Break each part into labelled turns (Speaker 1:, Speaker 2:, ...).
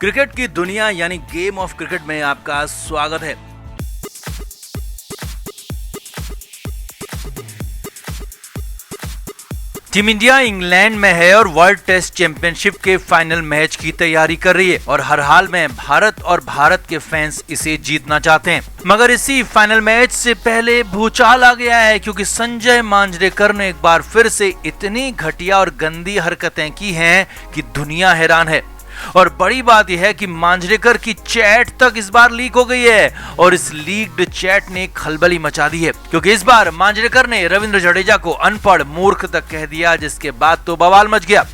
Speaker 1: Cricket की दुनिया यानी गेम ऑफ क्रिकेट में आपका स्वागत है। टीम इंडिया इंग्लैंड में है और वर्ल्ड टेस्ट चैंपियनशिप के फाइनल मैच की तैयारी कर रही है और हर हाल में भारत और भारत के फैंस इसे जीतना चाहते हैं। मगर इसी फाइनल मैच से पहले भूचाल आ गया है क्योंकि संजय मांजरेकर ने एक बार फिर से इतनी घटिया और गंदी हरकतें की हैं कि दुनिया हैरान है। और बड़ी बात यह है कि मांजरेकर की चैट तक इस बार लीक हो गई है और इस लीक्ड चैट ने खलबली मचा दी है क्योंकि इस बार मांजरेकर ने रविंद्र जडेजा को अनपढ़ मूर्ख तक कह दिया, जिसके बाद तो बवाल मच गया।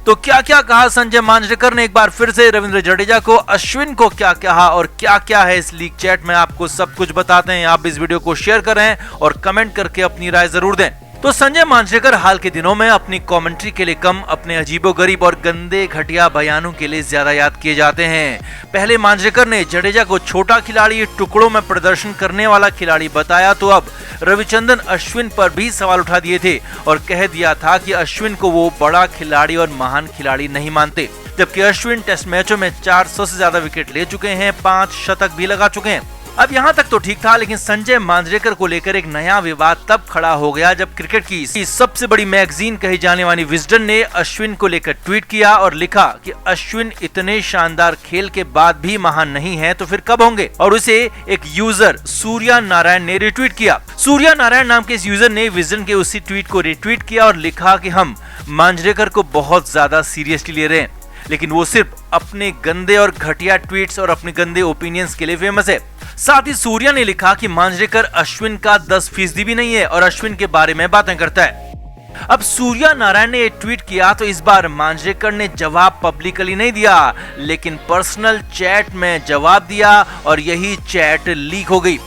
Speaker 1: तो क्या क्या कहा संजय मांजरेकर ने एक बार फिर से रविंद्र जडेजा को, अश्विन को क्या कहा और क्या क्या है इस लीक चैट में, आपको सब कुछ बताते हैं। आप इस वीडियो को शेयर करें और कमेंट करके अपनी राय जरूर दें। तो संजय मांजरेकर हाल के दिनों में अपनी कमेंट्री के लिए कम, अपने अजीबोगरीब और गंदे घटिया बयानों के लिए ज्यादा याद किए जाते हैं। पहले मांजरेकर ने जडेजा को छोटा खिलाड़ी, टुकड़ों में प्रदर्शन करने वाला खिलाड़ी बताया, तो अब रविचंद्रन अश्विन पर भी सवाल उठा दिए थे और कह दिया था कि अश्विन को वो बड़ा खिलाड़ी और महान खिलाड़ी नहीं मानते। जबकि अश्विन टेस्ट मैचों में 400 से ज्यादा विकेट ले चुके हैं, 5 शतक भी लगा चुके हैं। अब यहाँ तक तो ठीक था, लेकिन संजय मांजरेकर को लेकर एक नया विवाद तब खड़ा हो गया जब क्रिकेट की सबसे बड़ी मैगजीन कही जाने वाली विजडन ने अश्विन को लेकर ट्वीट किया और लिखा कि अश्विन इतने शानदार खेल के बाद भी महान नहीं है तो फिर कब होंगे। और उसे एक यूजर सूर्या नारायण ने रिट्वीट किया। सूर्या नारायण नाम के इस यूजर ने विजडन के उसी ट्वीट को रिट्वीट किया और लिखा कि हम मांजरेकर को बहुत ज्यादा सीरियसली ले रहे हैं, लेकिन वो सिर्फ अपने गंदे और घटिया ट्वीट्स और अपने गंदे ओपिनियंस के लिए फेमस है। साथ ही सूर्या ने लिखा कि मांजरेकर अश्विन का 10% भी नहीं है और अश्विन के बारे में बातें करता है। अब सूर्या नारायण ने ट्वीट किया तो इस बार मांजरेकर ने जवाब पब्लिकली नहीं दिया, लेकिन पर्सनल चैट में जवाब दिया और यही चैट लीक हो गई।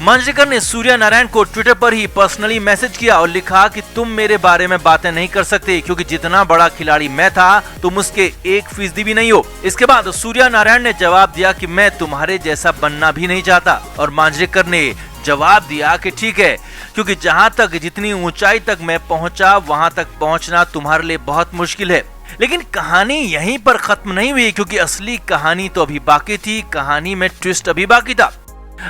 Speaker 1: मांजरेकर ने सूर्या नारायण को ट्विटर पर ही पर्सनली मैसेज किया और लिखा कि तुम मेरे बारे में बातें नहीं कर सकते क्योंकि जितना बड़ा खिलाड़ी मैं था तुम उसके 1% भी नहीं हो। इसके बाद सूर्या नारायण ने जवाब दिया कि मैं तुम्हारे जैसा बनना भी नहीं चाहता और मांजरेकर ने जवाब दिया कि ठीक है, क्योंकि जहां तक जितनी ऊंचाई तक मैं पहुंचा वहां तक पहुंचना तुम्हारे लिए बहुत मुश्किल है। लेकिन कहानी यहीं पर खत्म नहीं हुई क्योंकि असली कहानी तो अभी बाकी थी, कहानी में ट्विस्ट अभी बाकी था।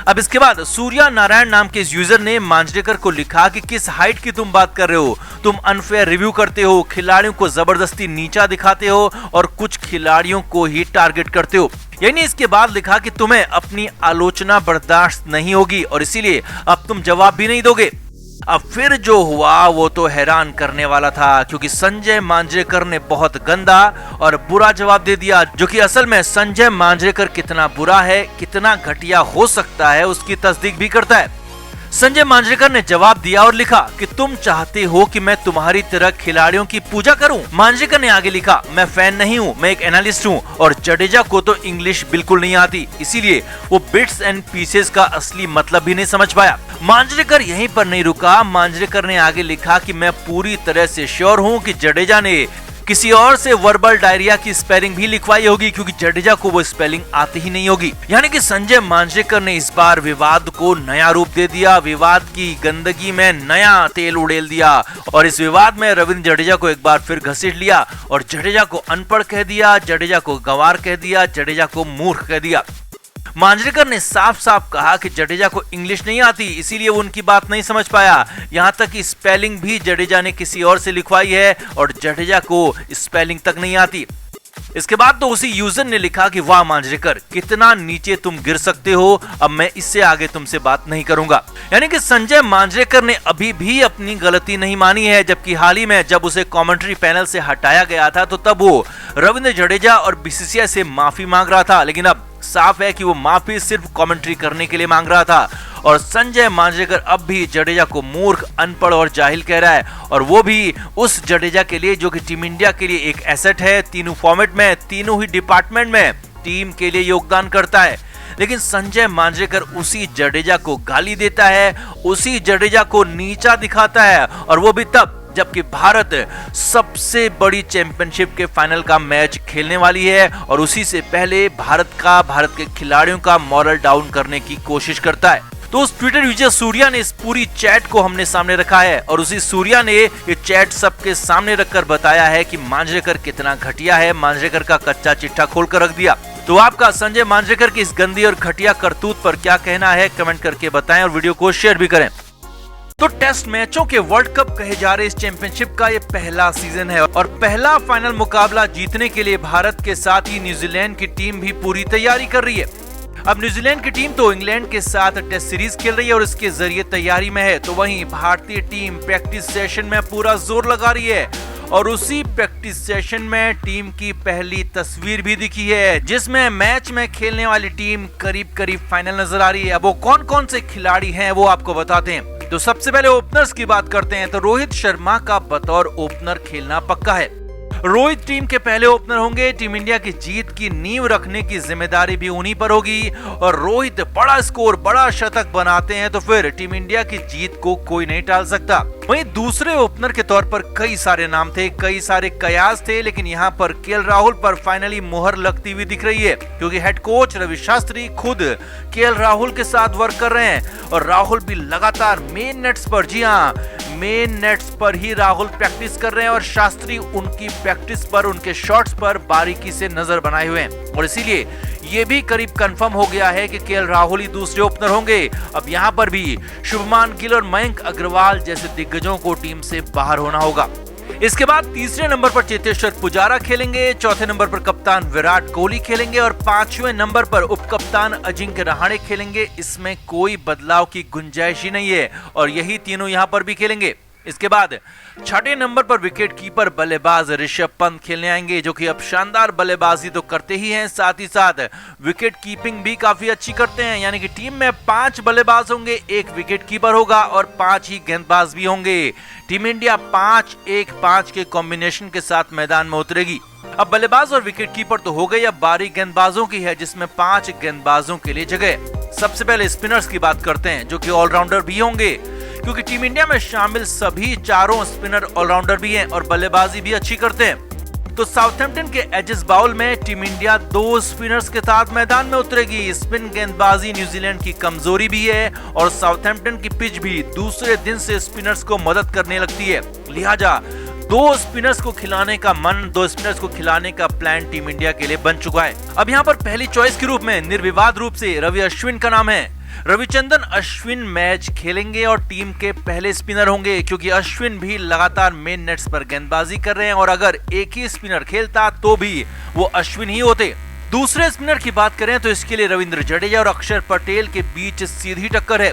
Speaker 1: अब इसके बाद सूर्या नारायण नाम के इस यूजर ने मांजरेकर को लिखा कि किस हाइट की तुम बात कर रहे हो, तुम अनफेयर रिव्यू करते हो, खिलाड़ियों को जबरदस्ती नीचा दिखाते हो और कुछ खिलाड़ियों को ही टारगेट करते हो। यानी इसके बाद लिखा कि तुम्हें अपनी आलोचना बर्दाश्त नहीं होगी और इसीलिए अब तुम जवाब भी नहीं दोगे। अब फिर जो हुआ वो तो हैरान करने वाला था क्योंकि संजय मांजरेकर ने बहुत गंदा और बुरा जवाब दे दिया, जो कि असल में संजय मांजरेकर कितना बुरा है, कितना घटिया हो सकता है उसकी तस्दीक भी करता है। संजय मांजरेकर ने जवाब दिया और लिखा कि तुम चाहते हो कि मैं तुम्हारी तरह खिलाड़ियों की पूजा करूं। मांजरेकर ने आगे लिखा, मैं फैन नहीं हूं, मैं एक एनालिस्ट हूं और जडेजा को तो इंग्लिश बिल्कुल नहीं आती, इसीलिए वो बिट्स एंड पीसेस का असली मतलब भी नहीं समझ पाया। मांजरेकर यहीं पर नहीं रुका, मांजरेकर ने आगे लिखा कि मैं पूरी तरह से श्योर हूं कि जडेजा ने किसी और से वर्बल डायरिया की स्पेलिंग भी लिखवाई होगी क्योंकि जडेजा को वो स्पेलिंग आती ही नहीं होगी। यानी कि संजय मांजरेकर ने इस बार विवाद को नया रूप दे दिया, विवाद की गंदगी में नया तेल उड़ेल दिया और इस विवाद में रविंद्र जडेजा को एक बार फिर घसीट लिया और जडेजा को अनपढ़ कह दिया, जडेजा को गंवार कह दिया, जडेजा को मूर्ख कह दिया। मांजरेकर ने साफ साफ कहा कि जडेजा को इंग्लिश नहीं आती, इसीलिए वो उनकी बात नहीं समझ पाया। यहाँ तक कि स्पेलिंग भी जडेजा ने किसी और से लिखवाई है और जडेजा को स्पेलिंग तक नहीं आती। इसके बाद तो उसी यूजर ने लिखा कि वाह मांजरेकर, कितना नीचे तुम गिर सकते हो, अब मैं इससे आगे तुमसे बात नहीं करूंगा। यानी कि संजय मांजरेकर ने अभी भी अपनी गलती नहीं मानी है, जबकि हाल ही में जब उसे कमेंट्री पैनल से हटाया गया था तो तब वो रविंद्र जडेजा और बीसीसीआई से माफी मांग रहा था, लेकिन अब साफ है कि वो माफी सिर्फ कमेंट्री करने के लिए मांग रहा था। और संजय मांजरेकर अब भी जडेजा को मूर्ख, अनपढ़ और जाहिल कह रहा है और वो भी उस जडेजा के लिए जो कि टीम इंडिया के लिए एक एसेट है, तीनों फॉर्मेट में, तीनों ही डिपार्टमेंट में टीम के लिए योगदान करता है। लेकिन संजय मांजरेकर उसी जडेजा को गाली देता है, उसी जडेजा को नीचा दिखाता है और वो भी तब जबकि भारत सबसे बड़ी चैंपियनशिप के फाइनल का मैच खेलने वाली है और उसी से पहले भारत के खिलाड़ियों का मॉरल डाउन करने की कोशिश करता है। तो उस ट्विटर यूजर सूर्या ने इस पूरी चैट को हमने सामने रखा है और उसी सूर्या ने ये चैट सबके सामने रखकर बताया है कि मांजरेकर कितना घटिया है, मांजरेकर का कच्चा चिट्ठा खोलकर रख दिया। तो आपका संजय मांजरेकर की इस गंदी और घटिया करतूत पर क्या कहना है, कमेंट करके बताएं और वीडियो को शेयर भी करें। तो टेस्ट मैचों के वर्ल्ड कप कहे जा रहे इस चैंपियनशिप का ये पहला सीजन है और पहला फाइनल मुकाबला जीतने के लिए भारत के साथ ही न्यूजीलैंड की टीम भी पूरी तैयारी कर रही है। अब न्यूजीलैंड की टीम तो इंग्लैंड के साथ टेस्ट सीरीज खेल रही है और इसके जरिए तैयारी में है, तो वहीं भारतीय टीम प्रैक्टिस सेशन में पूरा जोर लगा रही है और उसी प्रैक्टिस सेशन में टीम की पहली तस्वीर भी दिखी है, जिसमें मैच में खेलने वाली टीम करीब करीब फाइनल नजर आ रही है। अब वो कौन कौन से खिलाड़ी हैं वो आपको बताते हैं। तो सबसे पहले ओपनर्स की बात करते हैं, तो रोहित शर्मा का बतौर ओपनर खेलना पक्का है। रोहित टीम के पहले ओपनर होंगे। टीम इंडिया की जीत की नींव रखने की जिम्मेदारी भी उन्हीं पर होगी और रोहित बड़ा स्कोर, बड़ा शतक बनाते हैं तो फिर टीम इंडिया की जीत को कोई नहीं टाल सकता। वहीं दूसरे ओपनर के तौर पर कई सारे नाम थे, कई सारे कयास थे, लेकिन यहाँ पर केएल राहुल पर फाइनली मुहर लगती हुई दिख रही है, क्योंकि हेड कोच रवि शास्त्री खुद केएल राहुल के साथ वर्क कर रहे हैं और राहुल भी लगातार मेन नेट्स पर, जी हाँ, मेन नेट्स पर ही राहुल प्रैक्टिस कर रहे हैं और शास्त्री उनकी प्रैक्टिस पर, उनके शॉट्स पर बारीकी से नजर बनाए हुए हैं और इसीलिए ये भी करीब कंफर्म हो गया है कि केएल राहुल ही दूसरे ओपनर होंगे। अब यहाँ पर भी शुभमान गिल और मयंक अग्रवाल जैसे दिग्गजों को टीम से बाहर होना होगा। इसके बाद तीसरे नंबर पर चेतेश्वर पुजारा खेलेंगे, चौथे नंबर पर कप्तान विराट कोहली खेलेंगे और पांचवें नंबर पर उपकप्तान अजिंक्य रहाणे खेलेंगे। इसमें कोई बदलाव की गुंजाइश ही नहीं है और यही तीनों यहां पर भी खेलेंगे। इसके बाद छठे नंबर पर विकेट कीपर बल्लेबाज ऋषभ पंत खेलने आएंगे, जो कि अब शानदार बल्लेबाजी तो करते ही हैं, साथ ही साथ विकेट कीपिंग भी काफी अच्छी करते हैं। यानी कि टीम में 5 बल्लेबाज होंगे, 1 विकेट कीपर होगा और 5 ही गेंदबाज भी होंगे। टीम इंडिया 5-1-5 के कॉम्बिनेशन के साथ मैदान में उतरेगी। अब बल्लेबाज और विकेट कीपर तो हो गई, अब बारी गेंदबाजों की है, जिसमें 5 गेंदबाजों के लिए जगह। सबसे पहले स्पिनर्स की बात करते हैं, जो कि ऑलराउंडर भी होंगे, क्योंकि टीम इंडिया में शामिल सभी चारों स्पिनर ऑलराउंडर भी हैं और बल्लेबाजी भी अच्छी करते हैं। तो साउथहैम्पटन के एजिस बाउल में टीम इंडिया 2 स्पिनर्स के साथ मैदान में उतरेगी। स्पिन गेंदबाजी न्यूजीलैंड की कमजोरी भी है और साउथहैम्पटन की पिच भी दूसरे दिन से स्पिनर्स को मदद करने लगती है, लिहाजा 2 स्पिनर्स को खिलाने का मन, 2 स्पिनर्स को खिलाने का प्लान टीम इंडिया के लिए बन चुका है। अब यहाँ पर पहली चॉइस के रूप में निर्विवाद रूप से रवि अश्विन का नाम है। रविचंद्रन अश्विन मैच खेलेंगे और टीम के पहले स्पिनर होंगे, क्योंकि अश्विन भी लगातार मेन नेट्स पर गेंदबाजी कर रहे हैं और अगर एक ही स्पिनर खेलता तो भी वो अश्विन ही होते। दूसरे स्पिनर की बात करें तो इसके लिए रविंद्र जडेजा और अक्षर पटेल के बीच सीधी टक्कर है।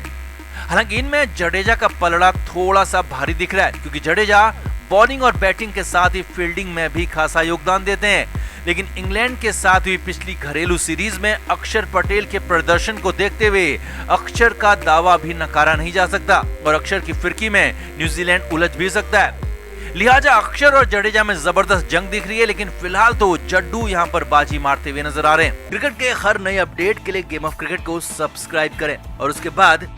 Speaker 1: हालांकि इनमें जडेजा का पलड़ा थोड़ा सा भारी दिख रहा है, क्योंकि जडेजा बॉलिंग और बैटिंग के साथ ही फील्डिंग में भी खासा योगदान देते हैं, लेकिन इंग्लैंड के साथ हुई पिछली घरेलू सीरीज में अक्षर पटेल के प्रदर्शन को देखते हुए अक्षर का दावा भी नकारा नहीं जा सकता और अक्षर की फिरकी में न्यूजीलैंड उलझ भी सकता है। लिहाजा अक्षर और जडेजा में जबरदस्त जंग दिख रही है, लेकिन फिलहाल तो जड्डू यहां पर बाजी मारते हुए नजर आ रहे हैं। क्रिकेट के हर नए अपडेट के लिए गेम ऑफ क्रिकेट को सब्सक्राइब करें और उसके बाद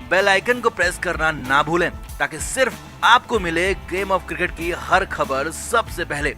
Speaker 1: बेल आइकन को प्रेस करना ना भूलें, ताकि सिर्फ आपको मिले गेम ऑफ क्रिकेट की हर खबर सबसे पहले।